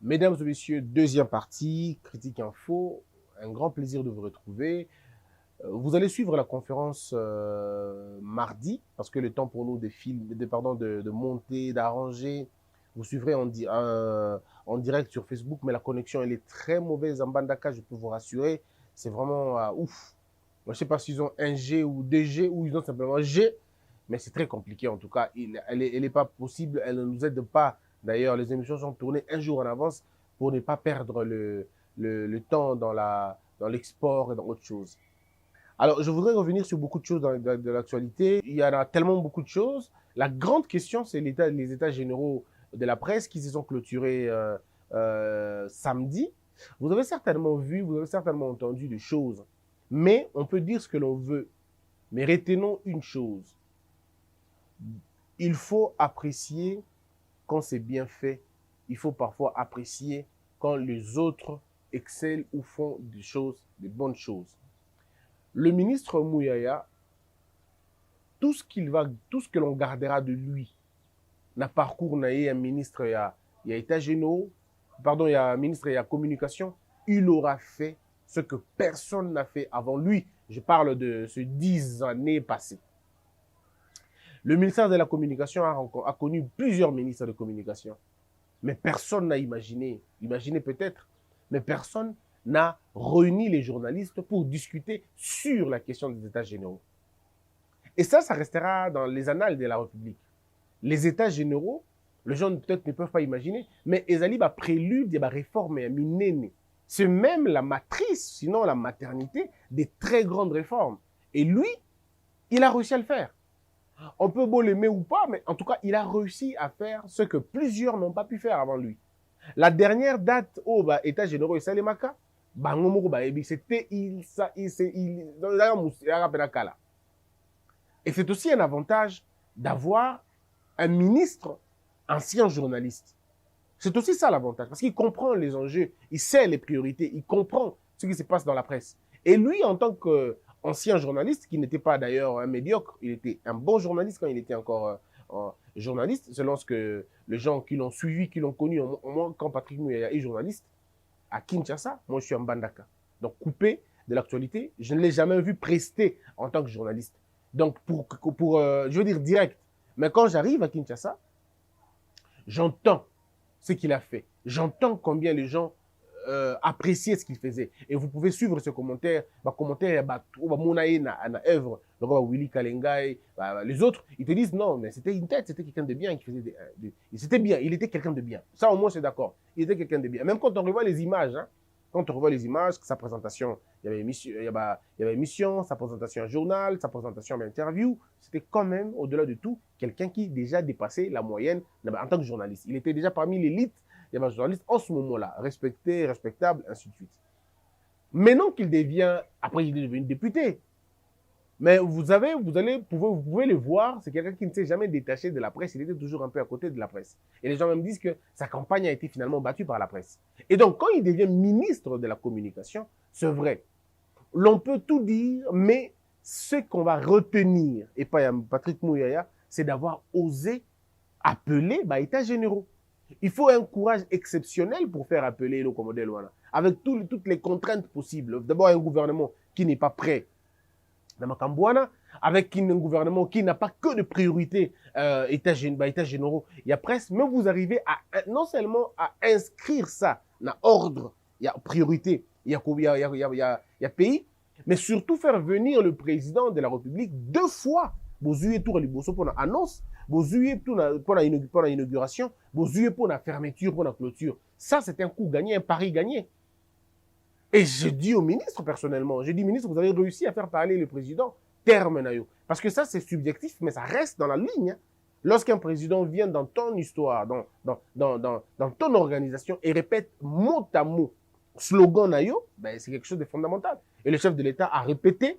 Mesdames et messieurs, deuxième partie, Critique Info. Un grand plaisir de vous retrouver. Vous allez suivre la conférence mardi, parce que le temps pour nous de monter, d'arranger. Vous suivrez en direct sur Facebook, mais la connexion, elle est très mauvaise en Bandaka, je peux vous rassurer. C'est vraiment ouf. Moi, je ne sais pas s'ils ont 1G ou 2G ou ils ont simplement G, mais c'est très compliqué en tout cas. Elle est pas possible, elle ne nous aide pas. D'ailleurs, les émissions sont tournées un jour en avance pour ne pas perdre le temps dans l'export et dans autre chose. Alors, je voudrais revenir sur beaucoup de choses de l'actualité. Il y en a tellement beaucoup de choses. La grande question, c'est les états généraux de la presse qui se sont clôturés samedi. Vous avez certainement vu, vous avez certainement entendu des choses. Mais on peut dire ce que l'on veut. Mais retenons une chose. Il faut apprécier quand c'est bien fait. Il faut parfois apprécier quand les autres excellent ou font des choses, des bonnes choses. Le ministre Mouyaya, tout ce que l'on gardera de lui, n'a parcours un ministre, il y a état généraux, pardon, il y a un ministre, il y a communication, il aura fait ce que personne n'a fait avant lui. Je parle de ces 10 années passées. Le ministère de la Communication a connu plusieurs ministres de communication. Mais personne n'a imaginé peut-être, mais personne n'a réuni les journalistes pour discuter sur la question des États généraux. Et ça restera dans les annales de la République. Les États généraux, les gens peut-être ne peuvent pas imaginer, mais Ezali va prélude des réformes à Minene. C'est même la matrice, sinon la maternité, des très grandes réformes. Et lui, il a réussi à le faire. On peut beau l'aimer ou pas, mais en tout cas, il a réussi à faire ce que plusieurs n'ont pas pu faire avant lui. La dernière date au État généraux et Salemaka, c'était et c'est aussi un avantage d'avoir un ministre ancien journaliste. C'est aussi ça l'avantage, parce qu'il comprend les enjeux, il sait les priorités, il comprend ce qui se passe dans la presse. Et lui, en tant qu'ancien journaliste, qui n'était pas d'ailleurs un médiocre, il était un bon journaliste quand il était encore journaliste, selon ce que les gens qui l'ont suivi, qui l'ont connu, au moins quand Patrick Mouyaya est journaliste, à Kinshasa, moi je suis en Bandaka. Donc coupé de l'actualité, je ne l'ai jamais vu prester en tant que journaliste. Donc je veux dire direct. Mais quand j'arrive à Kinshasa, j'entends ce qu'il a fait. J'entends combien les gens appréciaient ce qu'il faisait. Et vous pouvez suivre ce commentaire. Œuvre, Willy Kalengai, les autres, ils te disent non, mais c'était une tête, c'était quelqu'un de bien qui faisait c'était bien, il était quelqu'un de bien. Ça, au moins, c'est d'accord. Il était quelqu'un de bien. Même quand on revoit les images, hein, quand on revoit les images, sa présentation, il y avait émission, sa présentation en journal, sa présentation en interview, c'était quand même, au-delà de tout, quelqu'un qui déjà dépassait la moyenne en tant que journaliste. Il était déjà parmi l'élite des journalistes en ce moment-là, respecté, respectable, ainsi de suite. Maintenant qu'il devient, après il est devenu député, mais vous pouvez le voir, c'est quelqu'un qui ne s'est jamais détaché de la presse, il était toujours un peu à côté de la presse. Et les gens même disent que sa campagne a été finalement battue par la presse. Et donc, quand il devient ministre de la Communication, c'est vrai, l'on peut tout dire, mais ce qu'on va retenir, et pas Patrick Mouyaya, c'est d'avoir osé appeler États généraux. Il faut un courage exceptionnel pour faire appeler le commandant Luana, avec toutes les contraintes possibles. D'abord, un gouvernement qui n'est pas prêt dans Makambouana, avec un gouvernement qui n'a pas que de priorités États généraux. Il y a presque, mais vous arrivez à non seulement à inscrire ça dans l'ordre, il y a priorité, il y a pays, mais surtout faire venir le président de la République 2 fois. Vous avez tout pour l'annonce, vous avez tout pour l'inauguration, vous avez pour la fermeture, pour la clôture. Ça, c'est un coup gagné, un pari gagné. Et je dis au ministre personnellement, je dis ministre, vous avez réussi à faire parler le président, terme nayo. Parce que ça, c'est subjectif, mais ça reste dans la ligne. Hein. Lorsqu'un président vient dans ton histoire, dans ton organisation et répète mot à mot slogan nayo, ben, c'est quelque chose de fondamental. Et le chef de l'État a répété,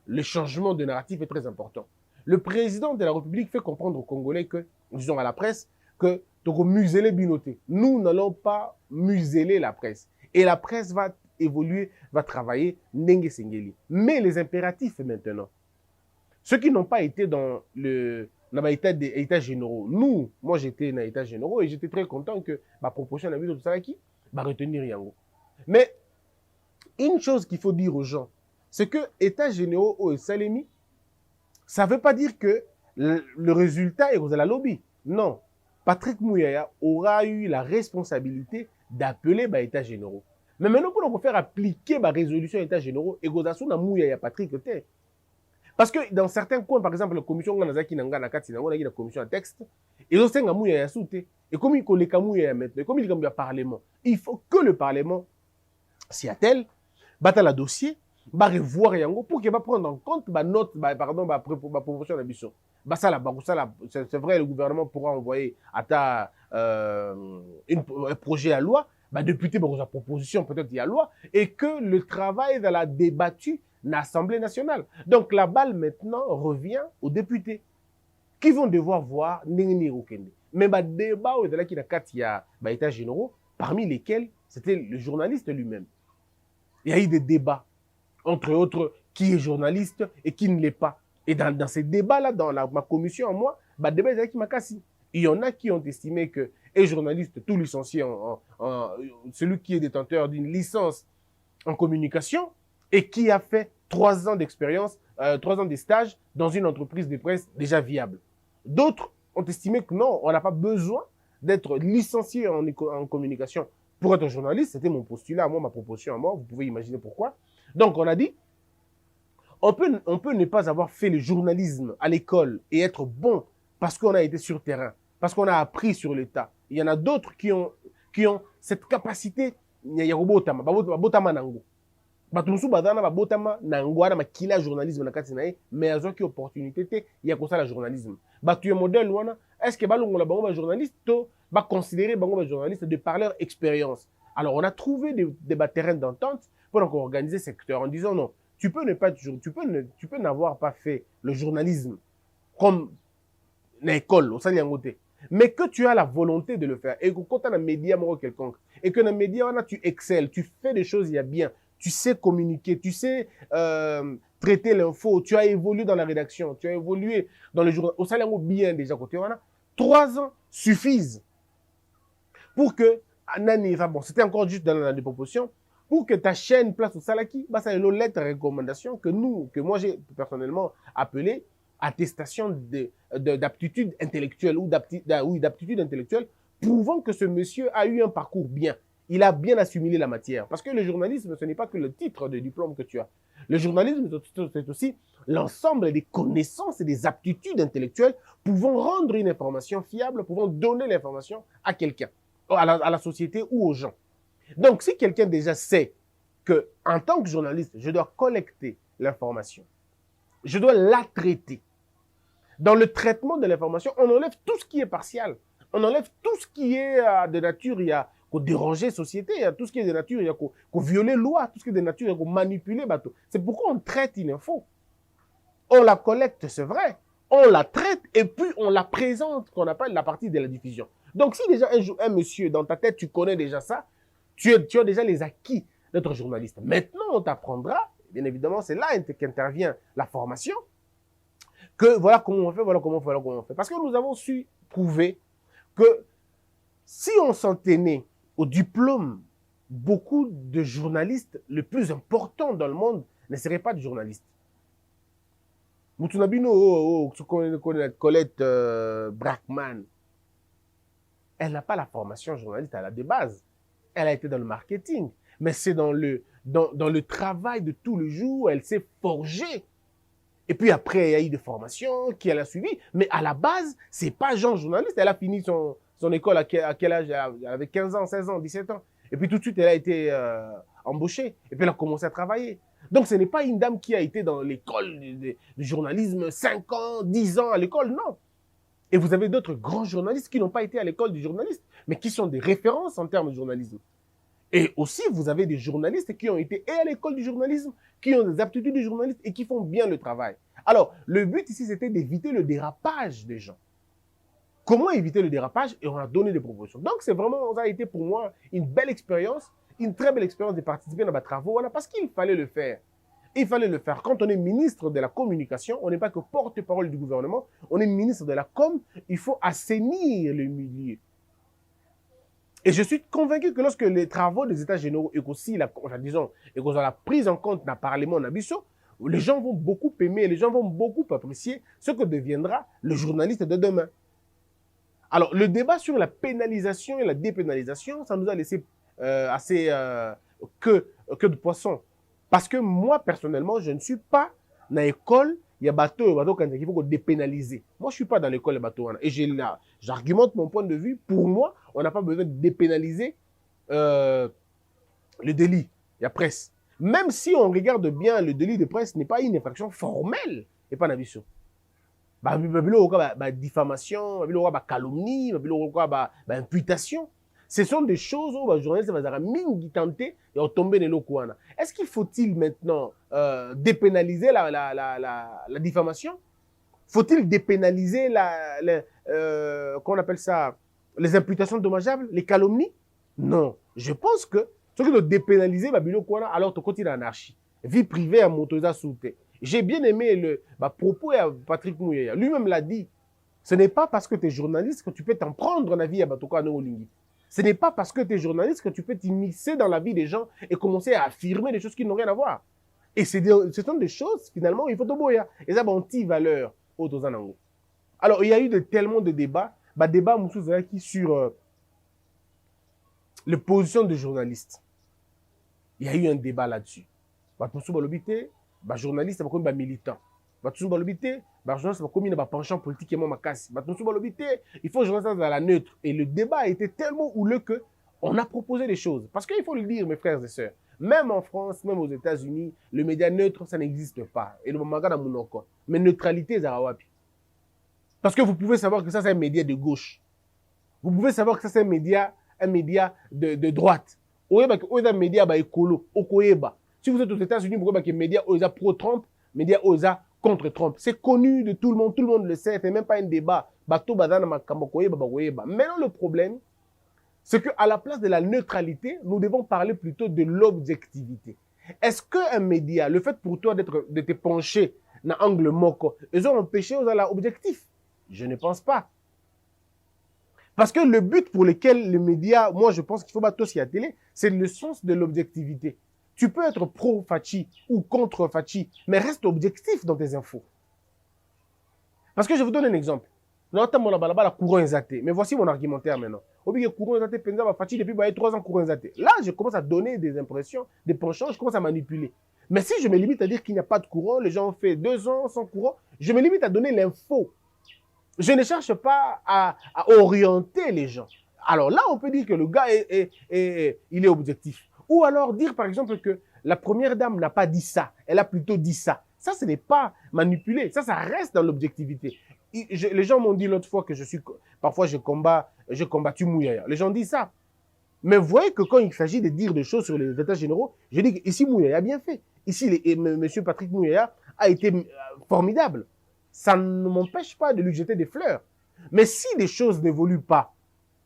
le changement de narratif est très important. Le président de la République fait comprendre aux Congolais que, disons à la presse, que museler binoté. Nous n'allons pas museler la presse. Et la presse va évoluer, va travailler, Ndenge Sengeli. Mais les impératifs maintenant, ceux qui n'ont pas été dans dans les états généraux. Nous, moi j'étais dans les états généraux et j'étais très content que ma proposition de tout ça qui va retenir Yango. Mais une chose qu'il faut dire aux gens, c'est que états généraux au Salemi, ça ne veut pas dire que le résultat est aux la lobby. Non. Patrick Mouyaya aura eu la responsabilité d'appeler les états généraux. Mais maintenant, pour nous faire appliquer la résolution des états généraux, et Godassou na Mouyaya Patrick était. Parce que dans certains coins, par exemple, la commission Ganazaki Nanga Nakati Nango, la commission à texte, ils ont fait un Mouyaya Souté. Et comme il y a Mouyaya maintenant, comme il y a un Parlement, il faut que le Parlement s'y attelle, batte le dossier, va revoir Yango pour qu'il va prendre en compte la note, pardon, la proposition de mission. C'est vrai, le gouvernement pourra envoyer à un projet à loi, député sa proposition peut-être il y a loi, et que le travail va la débattu dans l'Assemblée nationale. Donc la balle maintenant revient aux députés qui vont devoir voir Nengeni Okende. Mais le débat où il y a des états généraux, parmi lesquels c'était le journaliste lui-même. Il y a eu des débats, entre autres, qui est journaliste et qui ne l'est pas. Et dans ces débats-là, dans ma commission en moi, débat qui m'a cassé. Il y en a qui ont estimé que un journaliste, tout licencié, celui qui est détenteur d'une licence en communication et qui a fait 3 ans d'expérience, 3 ans de stage dans une entreprise de presse déjà viable. D'autres ont estimé que non, on n'a pas besoin d'être licencié en communication pour être journaliste. C'était mon postulat à moi, ma proposition à moi. Vous pouvez imaginer pourquoi. Donc, on a dit, on peut ne pas avoir fait le journalisme à l'école et être bon parce qu'on a été sur terrain, parce qu'on a appris sur l'État. Il y en a d'autres qui ont cette capacité, il y a botama nango. Batumusu badana botama nango na makila journalisme na kati nae, mais azo ki opportunité te ya ko la journalisme. Tu es modèle wana, est-ce que balongo la bango ba journaliste to ba considérer bango ba journaliste de par leur expérience. Alors on a trouvé des terrains d'entente pour donc organiser ce secteur en disant non, tu peux n'avoir pas fait le journalisme comme l'école au sein de mais que tu as la volonté de le faire et que quand tu as un média quelconque et que dans le média tu excelles, tu fais des choses il y a bien, tu sais communiquer, tu sais traiter l'info, tu as évolué dans la rédaction, tu as évolué dans le journal au sein de bien déjà côté 3 ans suffisent pour que bon, c'était encore juste dans la proposition pour que ta chaîne place au Salaki, ça est une lettre de recommandation que moi j'ai personnellement appelé attestation d'aptitude intellectuelle ou d'aptitude intellectuelle, prouvant que ce monsieur a eu un parcours bien. Il a bien assimilé la matière. Parce que le journalisme, ce n'est pas que le titre de diplôme que tu as. Le journalisme, c'est aussi l'ensemble des connaissances et des aptitudes intellectuelles pouvant rendre une information fiable, pouvant donner l'information à quelqu'un, à la société ou aux gens. Donc, si quelqu'un déjà sait que, en tant que journaliste, je dois collecter l'information, je dois la traiter. Dans le traitement de l'information, on enlève tout ce qui est partial. On enlève tout ce qui est de nature, il y a qu'au déranger la société, il y a tout ce qui est de nature, il y a qu'au violer la loi, tout ce qui est de nature, il y a qu'au manipuler bateau. C'est pourquoi on traite une info. On la collecte, c'est vrai. On la traite et puis on la présente, qu'on appelle la partie de la diffusion. Donc, si déjà un monsieur, dans ta tête, tu connais déjà ça, tu as déjà les acquis d'être journaliste. Maintenant, on t'apprendra, bien évidemment, c'est là qu'intervient la formation, que voilà comment on fait, voilà comment on fait. Parce que nous avons su prouver que si on s'en tenait au diplôme, beaucoup de journalistes, le plus important dans le monde, ne seraient pas des journalistes. Moutounabino, Colette Brackman, elle n'a pas la formation journaliste, elle a des bases. Elle a été dans le marketing, mais c'est dans le travail de tous les jours, elle s'est forgée. Et puis après, il y a eu des formations qu'elle a suivies, mais à la base, c'est pas Jean journaliste. Elle a fini son école à quel âge? Elle avait 15 ans, 16 ans, 17 ans. Et puis tout de suite, elle a été embauchée. Et puis elle a commencé à travailler. Donc ce n'est pas une dame qui a été dans l'école de journalisme 5 ans, 10 ans à l'école, non. Et vous avez d'autres grands journalistes qui n'ont pas été à l'école du journaliste, mais qui sont des références en termes de journalisme. Et aussi, vous avez des journalistes qui ont été à l'école du journalisme, qui ont des aptitudes de journaliste et qui font bien le travail. Alors, le but ici, c'était d'éviter le dérapage des gens. Comment éviter le dérapage? Et on a donné des propositions. Donc, ça a été pour moi une belle expérience, une très belle expérience de participer dans mes travaux, parce qu'il fallait le faire. Il fallait le faire. Quand on est ministre de la communication, on n'est pas que porte-parole du gouvernement, on est ministre de la com, il faut assainir le milieu. Et je suis convaincu que lorsque les travaux des États généraux et qu'aussi la prise en compte d'un Parlement en Abisso, les gens vont beaucoup aimer, les gens vont beaucoup apprécier ce que deviendra le journaliste de demain. Alors, le débat sur la pénalisation et la dépénalisation, ça nous a laissé que de poisson. Parce que moi, personnellement, je ne suis pas dans l'école, il y a bateau quand il faut dépénaliser. Moi, je ne suis pas dans l'école des bateaux. Et j'argumente mon point de vue. Pour moi, on n'a pas besoin de dépénaliser le délit. Il y a presse. Même si on regarde bien, le délit de presse n'est pas une infraction formelle et pas d'avision. Diffamation, calomnie, imputation. Ce sont des choses où les journalistes vont tenter de tomber dans le coin. Est-ce qu'il faut-il maintenant dépénaliser la diffamation? Faut-il dépénaliser qu'on appelle ça, les imputations dommageables, les calomnies? Non. Je pense que ce qui doit dépénaliser, alors tu continues l'anarchie. Vie privée à motosa soute. J'ai bien aimé le propos à Patrick Mouyaya. Lui-même l'a dit. Ce n'est pas parce que tu es journaliste que tu peux t'en prendre la vie à Batoka Nolingi. Ce n'est pas parce que tu es journaliste que tu peux t'immiscer dans la vie des gens et commencer à affirmer des choses qui n'ont rien à voir. Et ce sont des choses, finalement, il faut te boyer. Et ça, anti-valeur. Alors, il y a eu tellement de débats. Débat qui sur les positions de journalistes. Il y a eu un débat là-dessus. Journaliste, c'est militant. Journaliste, c'est penchant politiquement il faut journaliste dans la neutre. Et le débat a été tellement houleux que on a proposé des choses. Parce qu'il faut le dire, mes frères et sœurs, même en France, même aux États-Unis, le média neutre, ça n'existe pas. Et le mais neutralité, c'est wapi. Parce que vous pouvez savoir que ça, c'est un média de gauche. Vous pouvez savoir que ça, c'est un média de droite. Un média écolo, si vous êtes aux États-Unis, vous voyez que les médias pro-Trump, médias contre-Trump. C'est connu de tout le monde le sait, c'est même pas un débat. Maintenant, le problème, c'est qu'à la place de la neutralité, nous devons parler plutôt de l'objectivité. Est-ce qu'un média, le fait pour toi de te pencher dans l'angle moko, ils ont empêché aux objectifs? Je ne pense pas. Parce que le but pour lequel les médias, moi je pense qu'il faut battre aussi à la télé, c'est le sens de l'objectivité. Tu peux être pro-Fachi ou contre-Fachi, mais reste objectif dans tes infos. Parce que je vous donne un exemple. Mais voici mon argumentaire maintenant. Depuis 3 ans, là, je commence à donner des impressions, des penchants, je commence à manipuler. Mais si je me limite à dire qu'il n'y a pas de courant, les gens ont fait 2 ans sans courant, je me limite à donner l'info. Je ne cherche pas à orienter les gens. Alors là, on peut dire que le gars, il est objectif. Ou alors dire, par exemple, que la première dame n'a pas dit ça. Elle a plutôt dit ça. Ça, ce n'est pas manipulé. Ça reste dans l'objectivité. Les gens m'ont dit l'autre fois que parfois, je combattu Mouyaya. Les gens disent ça. Mais vous voyez que quand il s'agit de dire des choses sur les États généraux, je dis qu'ici, Mouyaya a bien fait. Ici, M. Patrick Mouyaya a été formidable. Ça ne m'empêche pas de lui jeter des fleurs. Mais si les choses n'évoluent pas,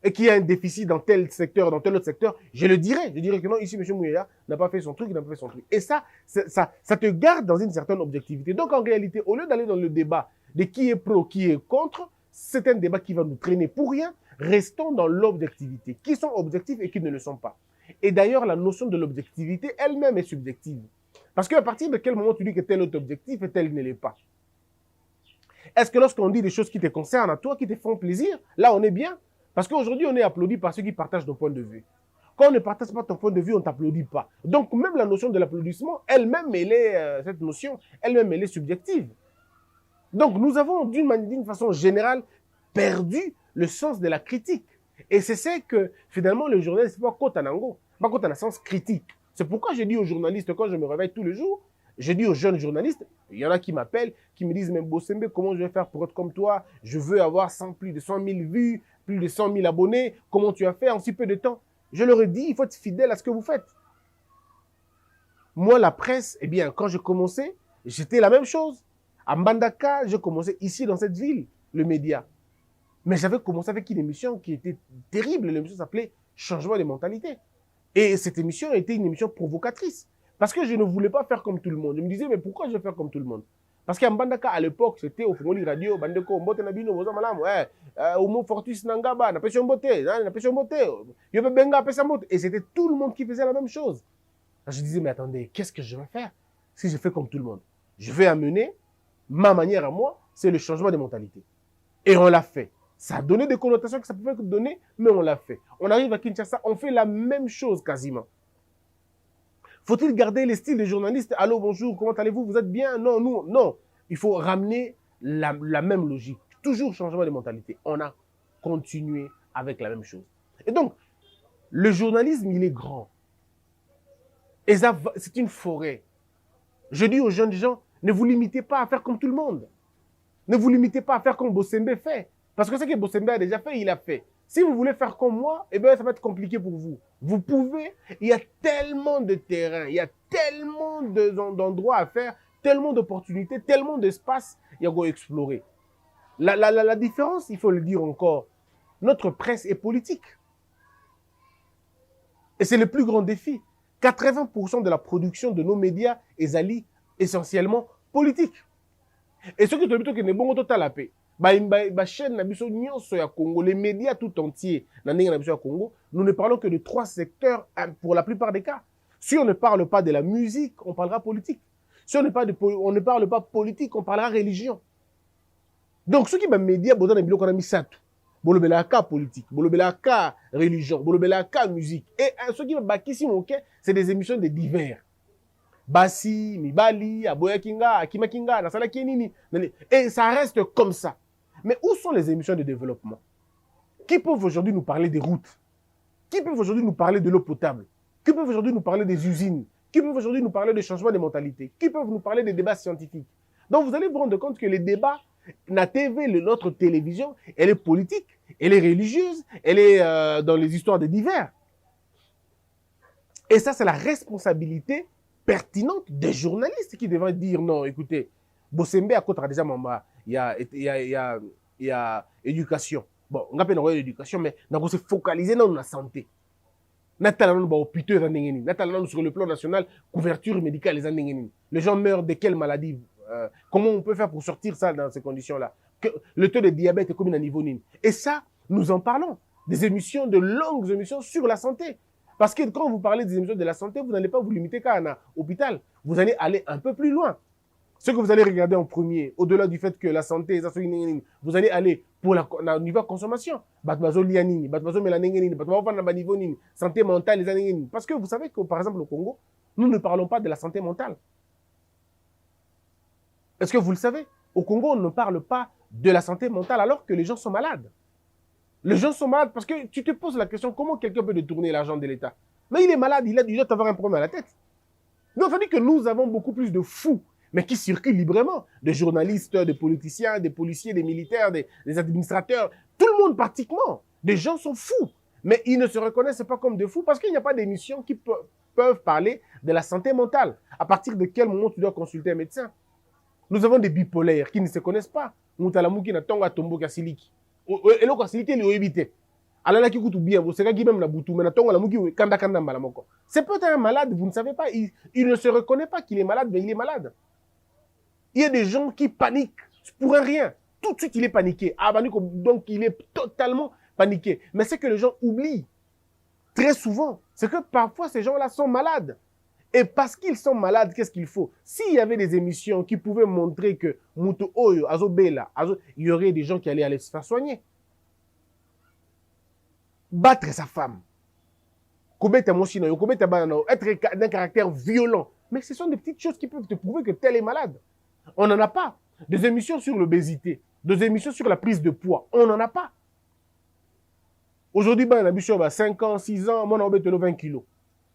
et qu'il y a un déficit dans tel secteur, dans tel autre secteur, je le dirai. Je dirai que non, ici, M. Mouyaya n'a pas fait son truc, il n'a pas fait son truc. Et ça te garde dans une certaine objectivité. Donc, en réalité, au lieu d'aller dans le débat de qui est pro, qui est contre, c'est un débat qui va nous traîner pour rien. Restons dans l'objectivité. Qui sont objectifs et qui ne le sont pas. Et d'ailleurs, la notion de l'objectivité elle-même est subjective. Parce qu'à partir de quel moment tu dis que tel est objectif et tel ne l'est pas? Est-ce que lorsqu'on dit des choses qui te concernent à toi, qui te font plaisir, là, on est bien? Parce qu'aujourd'hui, on est applaudi par ceux qui partagent ton point de vue. Quand on ne partage pas ton point de vue, on ne t'applaudit pas. Donc, même la notion de l'applaudissement, elle-même, cette notion, elle-même, elle est subjective. Donc, nous avons, d'une façon générale, perdu le sens de la critique. Et c'est ça que, finalement, le journaliste, c'est pas côte en ango, pas côte en un sens critique. C'est pourquoi je dis aux journalistes, quand je me réveille tous les jours, je dis aux jeunes journalistes, il y en a qui m'appellent, qui me disent, mais Bossembe, comment je vais faire pour être comme toi? Je veux avoir plus de 100 000 vues, plus de 100 000 abonnés. Comment tu as fait en si peu de temps? Je leur ai dit, il faut être fidèle à ce que vous faites. Moi, la presse, eh bien, quand j'ai commencé, j'étais la même chose. À Mbandaka, j'ai commencé ici, dans cette ville, le média. Mais j'avais commencé avec une émission qui était terrible. L'émission s'appelait Changement de mentalité. Et cette émission était une émission provocatrice. Parce que je ne voulais pas faire comme tout le monde. Je me disais, mais pourquoi je vais faire comme tout le monde? Parce qu'à Mbandaka, à l'époque, c'était au Fongoli Radio, Bandeko, Mbote Nabino, Boza Malam, ouais, Omo Fortus Nangaba, Napesho Mbote, Napesho Mbote, Yobe Benga, Pesa Mbote. Et c'était tout le monde qui faisait la même chose. Je disais, mais attendez, qu'est-ce que je vais faire si je fais comme tout le monde? Je vais amener ma manière à moi, c'est le changement de mentalité. Et on l'a fait. Ça a donné des connotations que ça pouvait donner, mais on l'a fait. On arrive à Kinshasa, on fait la même chose quasiment. Faut-il garder les styles des journalistes? Allô, bonjour, comment allez-vous? Vous êtes bien? Non, nous, non. Il faut ramener la même logique. Toujours changement de mentalité. On a continué avec la même chose. Et donc, le journalisme, il est grand. Et ça, c'est une forêt. Je dis aux jeunes gens, ne vous limitez pas à faire comme tout le monde. Ne vous limitez pas à faire comme Bossembe fait. Parce que ce que Bossembe a déjà fait, il a fait. Si vous voulez faire comme moi, eh bien, ça va être compliqué pour vous. Vous pouvez, il y a tellement de terrain, il y a tellement d'endroits à faire, tellement d'opportunités, tellement d'espace, il y a à explorer. La différence, il faut le dire encore, notre presse est politique. Et c'est le plus grand défi. 80% de la production de nos médias est essentiellement politique. Et ce que tu as dit que bon total la paix. La chaîne ya Congo, les médias tout entiers Congo, nous ne parlons que de 3 secteurs pour la plupart des cas. Si on ne parle pas de la musique, on parlera politique. Si on ne parle pas politique, on parlera religion. Donc, ceux qui sont médias, ils ont mis ça tout. Bolobela ka politique, bolobela ka religion, bolobela ka musique. Et ceux qui sont c'est des émissions de divers. Basi, Mibali, Aboya Kinga, Akima Kinga, Nasala Kenini. Et ça reste comme ça. Mais où sont les émissions de développement? Qui peuvent aujourd'hui nous parler des routes? Qui peuvent aujourd'hui nous parler de l'eau potable? Qui peuvent aujourd'hui nous parler des usines? Qui peuvent aujourd'hui nous parler des changements de mentalité? Qui peuvent nous parler des débats scientifiques? Donc vous allez vous rendre compte que les débats, la TV, notre télévision, elle est politique, elle est religieuse, elle est dans les histoires de divers. Et ça, c'est la responsabilité pertinente des journalistes qui devraient dire non, écoutez, Bossembe à côté déjà mamba, il y a éducation. Bon, on appelle l'éducation, mais on va se focaliser dans la santé. Sur le plan national, couverture médicale, les gens meurent de quelle maladie? Comment on peut faire pour sortir ça dans ces conditions-là? Le taux de diabète est comme à niveau nul. Et ça, nous en parlons. Des émissions, de longues émissions sur la santé. Parce que quand vous parlez des émissions de la santé, vous n'allez pas vous limiter qu'à un hôpital. Vous allez aller un peu plus loin. Ce que vous allez regarder en premier, au-delà du fait que la santé, vous allez aller pour la niveau consommation. Santé mentale, parce que vous savez que, par exemple, au Congo, nous ne parlons pas de la santé mentale. Est-ce que vous le savez? Au Congo, on ne parle pas de la santé mentale alors que les gens sont malades. Les gens sont malades parce que tu te poses la question, comment quelqu'un peut détourner l'argent de l'État? Mais il est malade, il doit avoir un problème à la tête. Donc, ça veut dire que nous avons beaucoup plus de fous, mais qui circulent librement. Des journalistes, des politiciens, des policiers, des militaires, des administrateurs. Tout le monde pratiquement. Des gens sont fous. Mais ils ne se reconnaissent pas comme des fous parce qu'il n'y a pas d'émissions qui peuvent parler de la santé mentale. À partir de quel moment tu dois consulter un médecin? Nous avons des bipolaires qui ne se connaissent pas. Moutalamuki na tonga tombo kasiliki. Et le kasiliki est évité. Alors qui coûte bien, vous savez même la boutou, mais na tonga la muki kanda kanda malamoko. C'est peut-être un malade, vous ne savez pas. Il ne se reconnaît pas qu'il est malade, mais il est malade. Il y a des gens qui paniquent pour un rien. Tout de suite, il est paniqué. Ah, donc, il est totalement paniqué. Mais c'est que les gens oublient très souvent. C'est que parfois, ces gens-là sont malades. Et parce qu'ils sont malades, qu'est-ce qu'il faut? S'il y avait des émissions qui pouvaient montrer que Muto Oyo, Azobela, il y aurait des gens qui allaient aller se faire soigner. Battre sa femme. Être d'un caractère violent. Mais ce sont des petites choses qui peuvent te prouver que tel est malade. On n'en a pas. Des émissions sur l'obésité, des émissions sur la prise de poids, on n'en a pas. Aujourd'hui, on a 5 ans, 6 ans, moi, on a 20 kilos.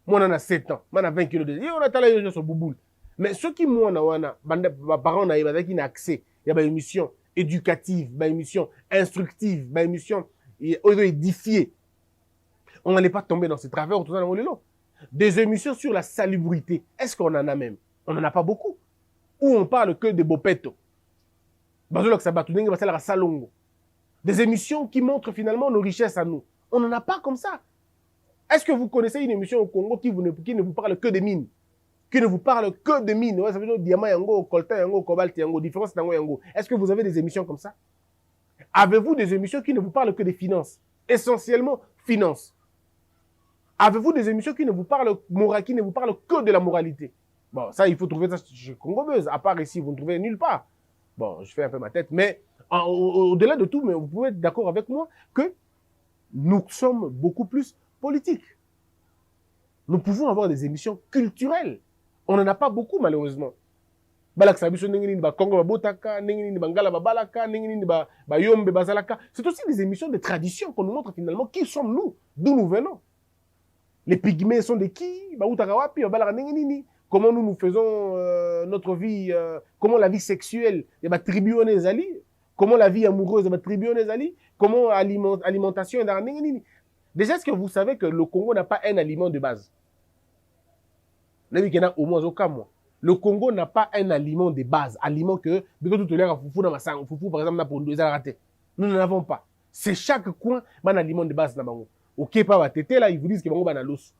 Moi, on a 7 ans, moi, on a 20 kilos. Et on a talé sur bouboule. Mais ceux qui, moi, on a, parents, on a accès. Il y a des émissions éducatives, des émissions instructives, des émissions édifiées. On n'allait pas tomber dans ces travers. Des émissions sur la salubrité. Est-ce qu'on en a même? On n'en a pas beaucoup. Où on parle que de bopeto. Des émissions qui montrent finalement nos richesses à nous. On n'en a pas comme ça. Est-ce que vous connaissez une émission au Congo qui ne vous parle que des mines? qui ne vous parlent que de mines. Ouais, ça veut dire diamant yango, coltan yango, cobalt yango, différence yango yango. Est-ce que vous avez des émissions comme ça? Avez-vous des émissions qui ne vous parlent que des finances? Essentiellement, finances. Avez-vous des émissions qui ne vous parlent que de la moralité? Bon, ça, il faut trouver ça chez Congo Buzz. À part ici, vous ne trouvez nulle part. Bon, je fais un peu ma tête, mais au-delà de tout, mais vous pouvez être d'accord avec moi que nous sommes beaucoup plus politiques. Nous pouvons avoir des émissions culturelles. On n'en a pas beaucoup, malheureusement. C'est aussi des émissions de tradition qu'on nous montre finalement qui sommes-nous, d'où nous venons. Les pygmées sont de qui? Comment nous faisons notre vie, comment la vie sexuelle, comment la vie amoureuse, comment l'alimentation. Déjà, est-ce que vous savez que le Congo n'a pas un aliment de base? Le Congo n'a pas un aliment de base. Aliment que, par exemple, nous n'en avons pas. C'est chaque coin, un aliment de base. Ok, pas là, ils vous disent que l'os.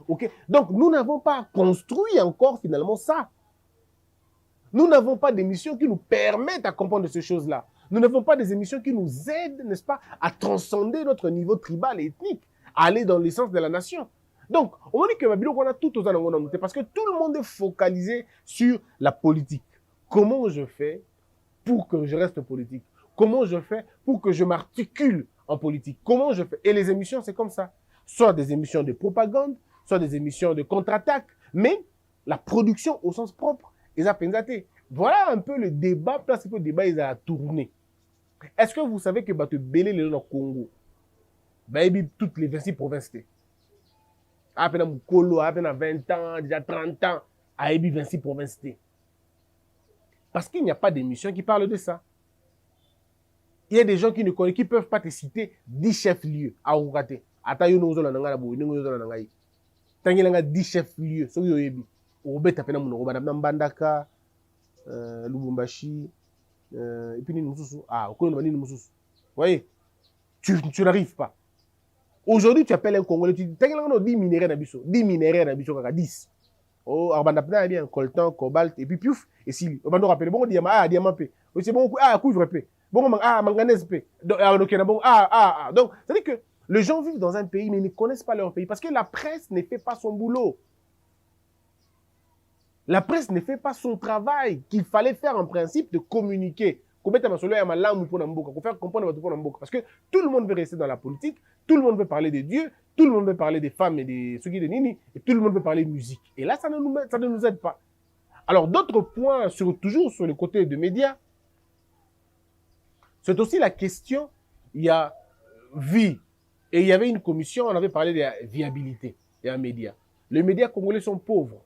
Ok, donc nous n'avons pas construit encore finalement ça. Nous n'avons pas d'émissions qui nous permettent à comprendre ces choses-là. Nous n'avons pas des émissions qui nous aident, n'est-ce pas, à transcender notre niveau tribal et ethnique, à aller dans l'essence de la nation. Donc, on dit que on a tout aux années, parce que tout le monde est focalisé sur la politique. Comment je fais pour que je reste politique? Comment je fais pour que je m'articule en politique? Comment je fais? Et les émissions, c'est comme ça. Soit des émissions de propagande, soit des émissions de contre-attaque, mais la production au sens propre, ils a pensé. Voilà un peu le débat, parce que le débat, il a tourné. Est-ce que vous savez que tu belé le Congo? Toutes les 26 provinces. À peine Mukolo, à peine 20 ans, déjà 30 ans, à 26 provinces. Parce qu'il n'y a pas d'émission qui parle de ça. Il y a des gens qui ne connaissent, qui ne peuvent pas te citer 10 chefs-lieux à Oukate. Ata yo nozo la nanga la boy, nozo la nanga yi. Tangi langa 10 chefs-lieux, so yo yebi. Obe tapena muno roba na Mbandaka, Lubumbashi, et puis ni mususu. Ah, okolo na ni mususu. Voyez, tu n'arrives pas. Aujourd'hui, tu appelles un Congolais, tu dis, tangi langa 10 minéraux na biso, 10 minéraux na biso kaka 10. Oh, arbandapna bien coltan, cobalt et puis piouf et si on va rappeler bon diamant p. C'est bon cuivre p. Bon manganèse p. Donc donc ça veut dire que les gens vivent dans un pays, mais ils ne connaissent pas leur pays. Parce que la presse ne fait pas son boulot. La presse ne fait pas son travail qu'il fallait faire en principe de communiquer. Parce que tout le monde veut rester dans la politique, tout le monde veut parler de Dieu, tout le monde veut parler des femmes et des ceux qui de Nini, et tout le monde veut parler de musique. Et là, ça ne nous aide pas. Alors, d'autres points, toujours sur le côté des médias, c'est aussi la question, il y a vie. Et il y avait une commission, on avait parlé de la viabilité des médias. Les médias congolais sont pauvres.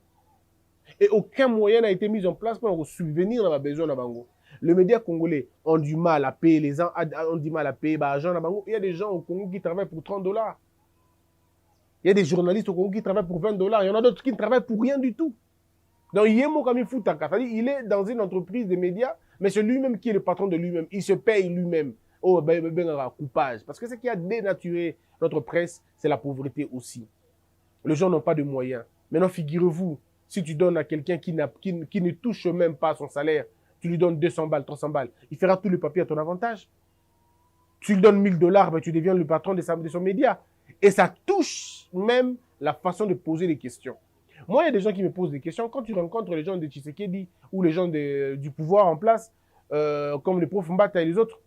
Et aucun moyen n'a été mis en place pour subvenir à la besoin de Bango. Les médias congolais ont du mal à payer les gens, ont du mal à payer l'argent. Il y a des gens au Congo qui travaillent pour 30 $. Il y a des journalistes au Congo qui travaillent pour 20 $. Il y en a d'autres qui ne travaillent pour rien du tout. Donc, il est dans une entreprise de médias, mais c'est lui-même qui est le patron de lui-même. Il se paye lui-même. Oh, coupage. Parce que ce qui a dénaturé notre presse, c'est la pauvreté aussi. Les gens n'ont pas de moyens. Maintenant, figurez-vous, si tu donnes à quelqu'un qui ne touche même pas son salaire, tu lui donnes 200 balles, 300 balles, il fera tout le papier à ton avantage. Tu lui donnes 1000 $, tu deviens le patron de son média. Et ça touche même la façon de poser les questions. Moi, il y a des gens qui me posent des questions. Quand tu rencontres les gens de Tshisekedi ou les gens du pouvoir en place, comme les profs Mbata et les autres,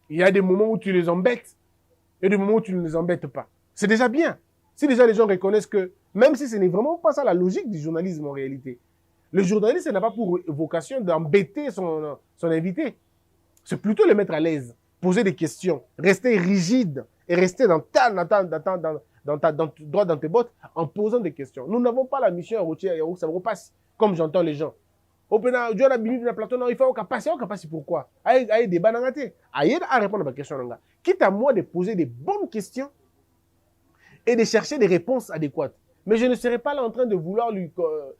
il y a des moments où tu les embêtes et des moments où tu ne les embêtes pas. C'est déjà bien. Si déjà les gens reconnaissent que, même si ce n'est vraiment pas ça la logique du journalisme en réalité, le journaliste n'a pas pour vocation d'embêter son invité. C'est plutôt le mettre à l'aise, poser des questions, rester rigide et rester droit dans tes bottes en posant des questions. Nous n'avons pas la mission routière où ça repasse, comme j'entends les gens. Il faut qu'on passe. Pourquoi? Aïe, débat dans la tête. Aïe, à répondre à ma question. Quitte à moi de poser des bonnes questions et de chercher des réponses adéquates. Mais je ne serai pas là en train de vouloir lui... on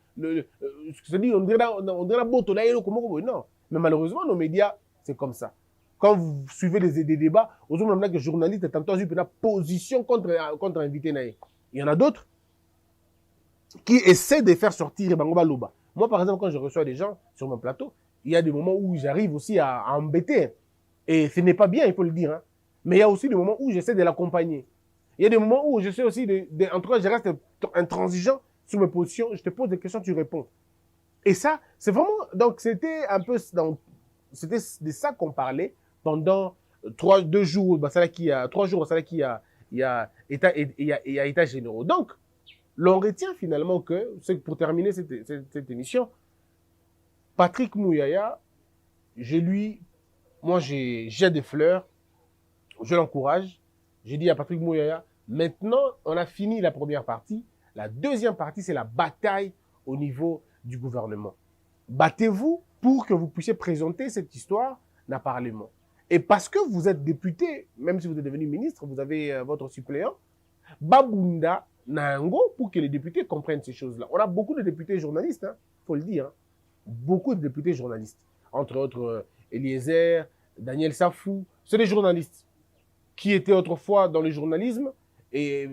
dirait non. Mais malheureusement, nos médias, c'est comme ça. Quand vous suivez des débats, aux hommes que journalistes, tantôt, une position contre invité. Il y en a d'autres. qui essaient de faire sortir Bango Baloba. Moi, par exemple, quand je reçois des gens sur mon plateau, il y a des moments où j'arrive aussi à embêter. Et ce n'est pas bien, il faut le dire. Hein. Mais il y a aussi des moments où j'essaie de l'accompagner. Il y a des moments où je sais aussi, en tout cas, je reste intransigeant sur mes positions. Je te pose des questions, tu réponds. Et ça, c'est vraiment... Donc, c'était un peu... C'était de ça qu'on parlait pendant 3 jours, il y a état généraux. Donc, l'on retient finalement que, pour terminer cette émission, Patrick Mouyaya, moi j'ai des fleurs, je l'encourage. J'ai dit à Patrick Mouyaya, maintenant on a fini la première partie. La deuxième partie, c'est la bataille au niveau du gouvernement. Battez-vous pour que vous puissiez présenter cette histoire dans le Parlement. Et parce que vous êtes député, même si vous êtes devenu ministre, vous avez votre suppléant, Babunda Nango, pour que les députés comprennent ces choses-là. On a beaucoup de députés journalistes, il faut le dire. Hein. Beaucoup de députés journalistes. Entre autres, Eliezer, Daniel Safou. C'est des journalistes qui étaient autrefois dans le journalisme et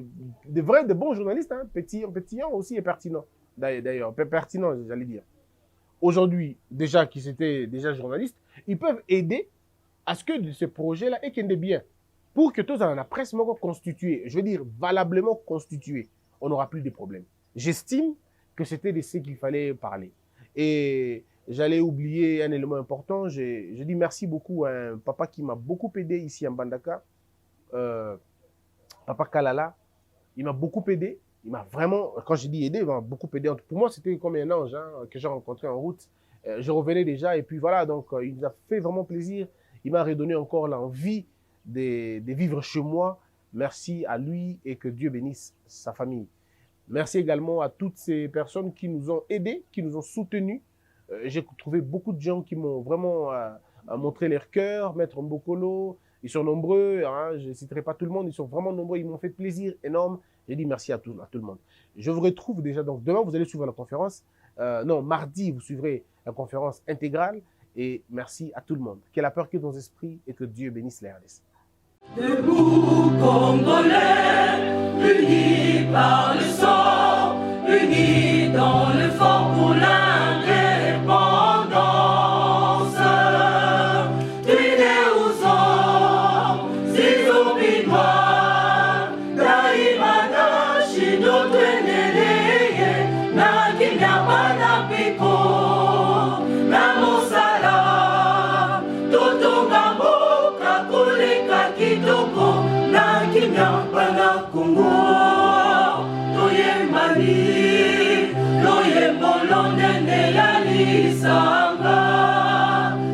de bons journalistes, hein, pétillants aussi et pertinents. D'ailleurs, pertinents, j'allais dire. Aujourd'hui, déjà qui étaient déjà journalistes, ils peuvent aider à ce que ce projet-là ait qu'il bien. Pour que tous en la presse soit constituée, je veux dire valablement constituée, on n'aura plus de problèmes. J'estime que c'était de ce qu'il fallait parler. Et j'allais oublier un élément important. Je dis merci beaucoup à un papa qui m'a beaucoup aidé ici en Bandaka, Papa Kalala. Il m'a beaucoup aidé. Il m'a vraiment, quand je dis aidé, il m'a beaucoup aidé. Pour moi, c'était comme un ange que j'ai rencontré en route. Je revenais déjà et puis voilà, donc il nous a fait vraiment plaisir. Il m'a redonné encore l'envie de vivre chez moi. Merci à lui et que Dieu bénisse sa famille. Merci également à toutes ces personnes qui nous ont aidés, qui nous ont soutenus. J'ai trouvé beaucoup de gens qui m'ont vraiment montré leur cœur, Maître Mbokolo. Ils sont nombreux, hein, je ne citerai pas tout le monde, ils sont vraiment nombreux, ils m'ont fait plaisir énorme. J'ai dit merci à tout le monde. Je vous retrouve déjà, donc demain vous allez suivre la conférence. Non, mardi vous suivrez la conférence intégrale. Et merci à tout le monde. Que la peur quitte nos esprits et que Dieu bénisse les RDC. Debout, Congolais, unis par le sang, unis dans le fort pour l'indépendance. Tués aux hommes, ces opinois, Daïmada, Chino, Tweneleye, Nakinya, Panapiko, Namosa, Kitoko, na Kenya.